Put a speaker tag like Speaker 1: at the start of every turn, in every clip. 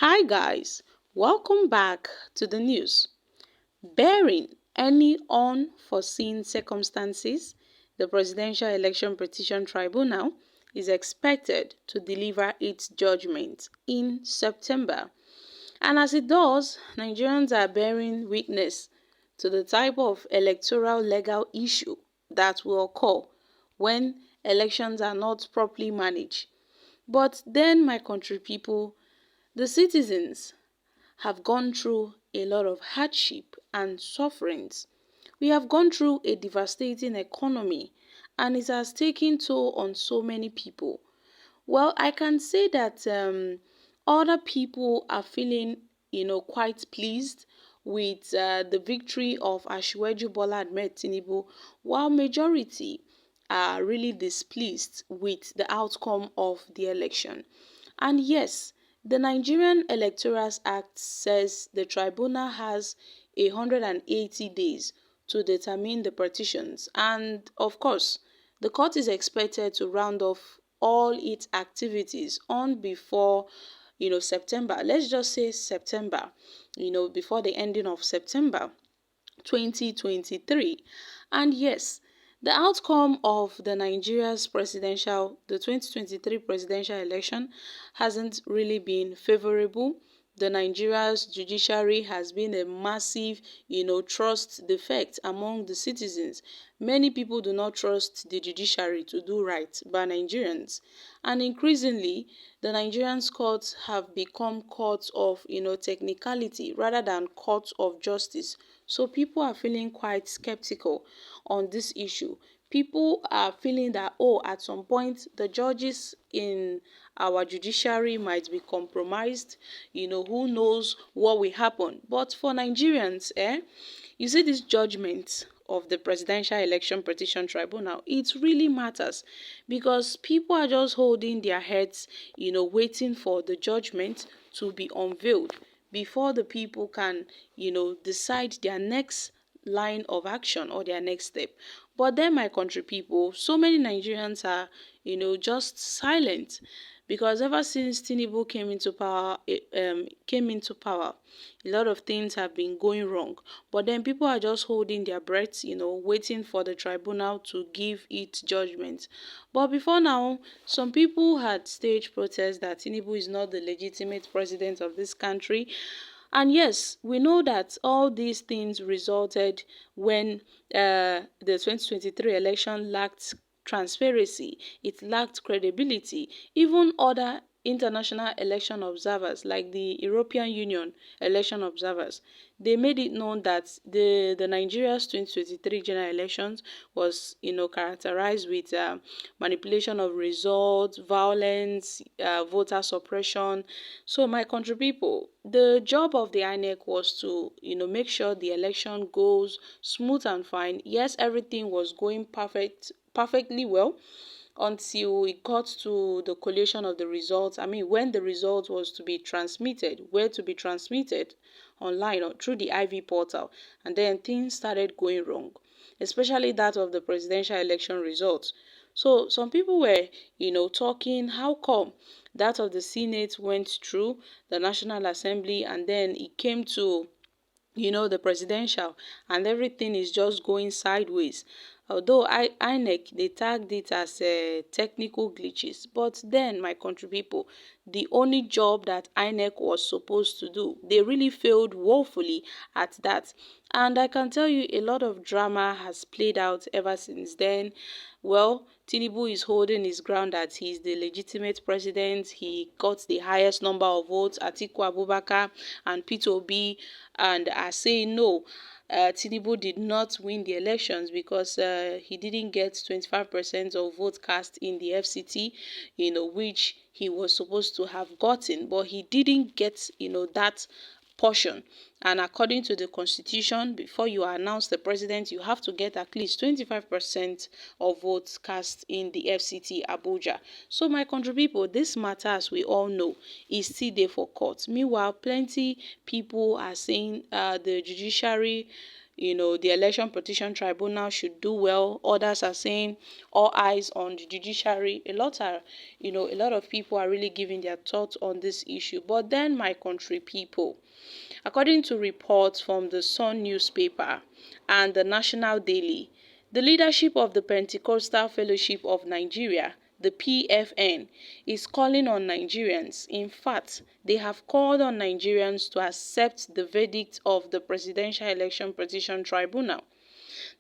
Speaker 1: Hi guys, welcome back to the news. Barring any unforeseen circumstances, the Presidential Election Petition Tribunal is expected to deliver its judgment in September. And as it does, Nigerians are bearing witness to the type of electoral legal issue that will occur when elections are not properly managed. But then, my country people, the citizens have gone through a lot of hardship and sufferings. We have gone through a devastating economy and it has taken toll on so many people. Well, I can say that other people are feeling, quite pleased with the victory of Asiwaju Bola Ahmed Tinubu, while majority are really displeased with the outcome of the election. And yes, the Nigerian Electoral Act says the tribunal has 180 days to determine the petitions, and of course, the court is expected to round off all its activities on before September. Let's just say September, before the ending of September 2023. And yes, the outcome of the 2023 presidential election hasn't really been favorable. The Nigeria's judiciary has been a massive, trust defect among the citizens. Many people do not trust the judiciary to do right by Nigerians. And increasingly, the Nigerian courts have become courts of, technicality rather than courts of justice. So people are feeling quite skeptical on this issue. People are feeling that, oh, at some point, the judges in our judiciary might be compromised. Who knows what will happen. But for Nigerians, you see this judgment of the Presidential Election Petition Tribunal, it really matters because people are just holding their heads, waiting for the judgment to be unveiled before the people can, decide their next line of action or their next step. But then, my country people, so many Nigerians are, just silent because ever since Tinubu came into power, a lot of things have been going wrong. But then people are just holding their breaths, waiting for the tribunal to give its judgment. But before now, some people had staged protests that Tinubu is not the legitimate president of this country. And yes, we know that all these things resulted when the 2023 election lacked transparency, it lacked credibility. Even other international election observers, like the European Union election observers, they made it known that the Nigeria's 2023 general elections was, characterized with manipulation of results, violence, voter suppression. So, my country people, the job of the INEC was to, make sure the election goes smooth and fine. Yes, everything was going perfectly well until it got to the collation of the results. I mean, when the result was to be transmitted, where to be transmitted online or through the IV portal, and then things started going wrong, especially that of the presidential election results. So some people were, talking, how come that of the Senate went through the National Assembly and then it came to the presidential and everything is just going sideways. Although INEC, they tagged it as technical glitches. But then, my country people, the only job that INEC was supposed to do, they really failed woefully at that. And I can tell you a lot of drama has played out ever since then. Well, Tinubu is holding his ground that he is the legitimate president. He got the highest number of votes. Atiku Abubakar and Peter Obi and are saying no. Tinubu did not win the elections because he didn't get 25% of vote cast in the FCT, which he was supposed to have gotten, but he didn't get, that portion. And according to the constitution, before you announce the president, you have to get at least 25% of votes cast in the FCT Abuja. So, my country people, this matter, as we all know, is still there for court. Meanwhile, plenty people are saying the judiciary the Election Petition Tribunal should do well. Others are saying all eyes on the judiciary. A lot of people are really giving their thoughts on this issue. But then, my country people, according to reports from the Sun newspaper and the National Daily, the leadership of the Pentecostal Fellowship of Nigeria, the PFN, is calling on Nigerians. In fact, they have called on Nigerians to accept the verdict of the Presidential Election Petition Tribunal.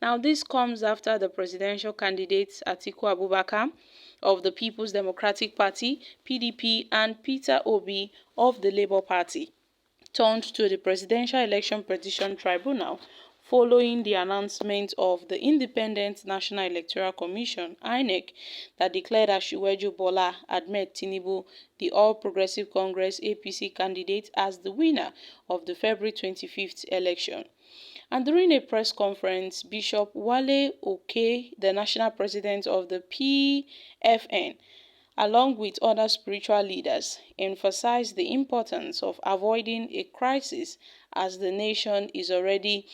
Speaker 1: Now, this comes after the presidential candidate Atiku Abubakar of the People's Democratic Party, PDP, and Peter Obi of the Labour Party turned to the Presidential Election Petition Tribunal following the announcement of the Independent National Electoral Commission (INEC) that declared Asiwaju Bola Ahmed Tinubu, the All Progressive Congress (APC) candidate, as the winner of the February 25th election. And during a press conference, Bishop Wale Oke, the national president of the PFN, along with other spiritual leaders, emphasized the importance of avoiding a crisis as the nation is already,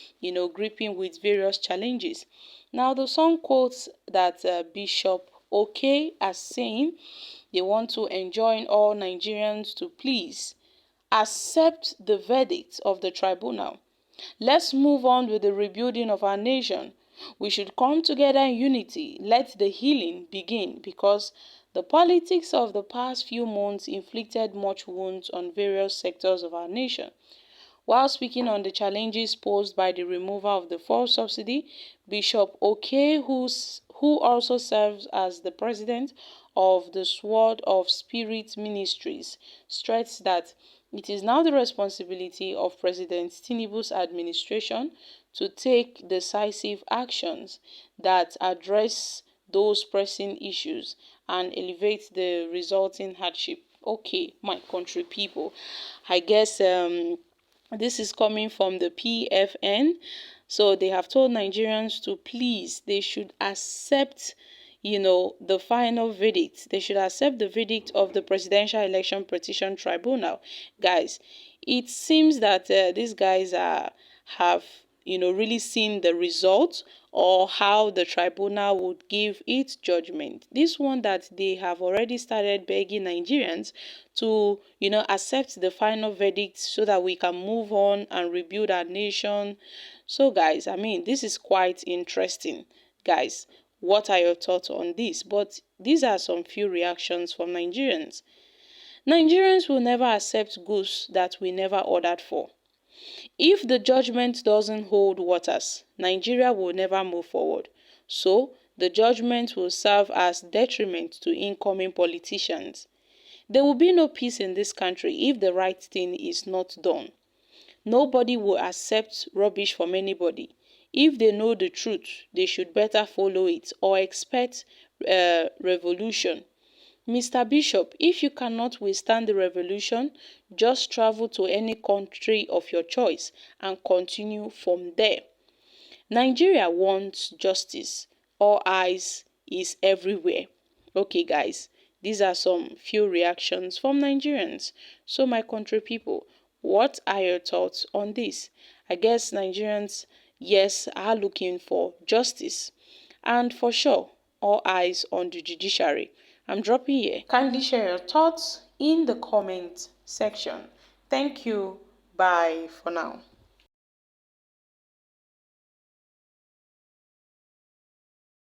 Speaker 1: gripping with various challenges. Now, the song quotes that Bishop Oke as saying they want to enjoin all Nigerians to please accept the verdict of the tribunal. Let's move on with the rebuilding of our nation. We should come together in unity. Let the healing begin, because the politics of the past few months inflicted much wounds on various sectors of our nation. While speaking on the challenges posed by the removal of the fuel subsidy, Bishop Oke, who also serves as the president of the Sword of Spirit Ministries, stressed that it is now the responsibility of President Tinubu's administration to take decisive actions that address those pressing issues and alleviate the resulting hardship. Okay, my country people, I guess this is coming from the PFN. So they have told Nigerians to please, they should accept, the final verdict. They should accept the verdict of the Presidential Election Petition Tribunal. Guys, it seems that these guys have really seen the results, or how the tribunal would give its judgment. This one that they have already started begging Nigerians to, accept the final verdict so that we can move on and rebuild our nation. So guys, this is quite interesting. Guys, what are your thoughts on this? But these are some few reactions from Nigerians. Nigerians will never accept goods that we never ordered for. If the judgment doesn't hold waters, Nigeria will never move forward. So, the judgment will serve as detriment to incoming politicians. There will be no peace in this country if the right thing is not done. Nobody will accept rubbish from anybody. If they know the truth, they should better follow it or expect revolution. Mr. Bishop, if you cannot withstand the revolution, just travel to any country of your choice and continue from there. Nigeria wants justice. All eyes is everywhere. Okay, guys, these are some few reactions from Nigerians. So, my country people, what are your thoughts on this? I guess Nigerians, yes, are looking for justice. And for sure, all eyes on the judiciary. I'm dropping here. Kindly share your thoughts in the comment section. Thank you. Bye for now.